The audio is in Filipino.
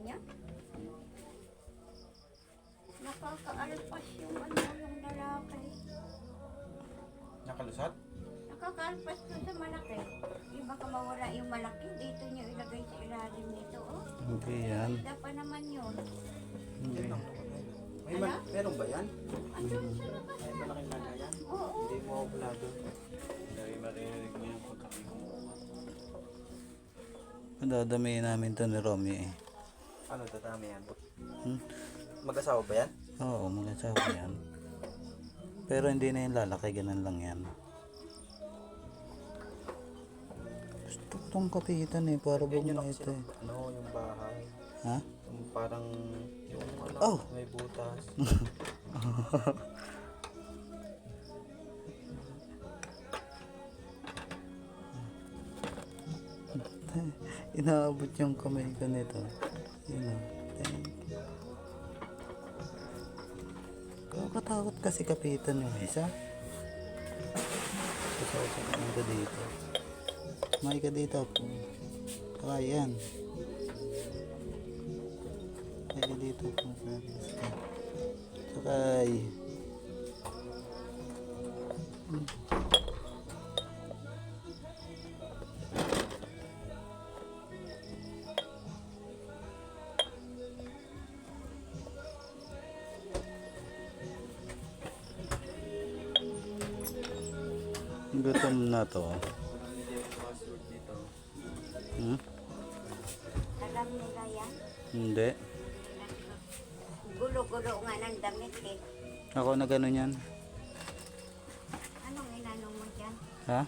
niya. Nakakaalpas yung ano, yung lalaki. Nakalusot? Nakakaalpas ko sa malaki. Yung baka mawala yung malaki, dito niyo ilagay sa ilalim nito, oh. Hindi yan. Ganda pa naman yun. Hindi. Meron ba yan? Andun sa labas. Ay, malaking lagayan. Oo. Hindi mo ako bulado. Dahil marinig mo yung pagkakikumuha. Dadamihin namin to ni Romy eh. Ano, dadami yan? Hmm? Mag-asawa ba yan? Oo, mag-asawa yan. Pero hindi na yung lalaki, ganun lang yan. Gusto kong kapitan eh, para Yan yun bang ako ito eh. Ano, yung bahay. Ha? Yung parang, yung ano, Oh! may butas. Inaabot yung kamay ko nito. Yun o. Thank you. Kakatakot kasi kapitan yung isa. Kasawasa ka dito. May ka dito. Kaya yan. May ka dito. Sakay. Gutom na to. Hindi ako password dito. Hmm? Alam nila yan. Hindi. Gulo-gulo nga ng damit eh. Ako na gano'n yan. Anong inanong mo dyan? Ha?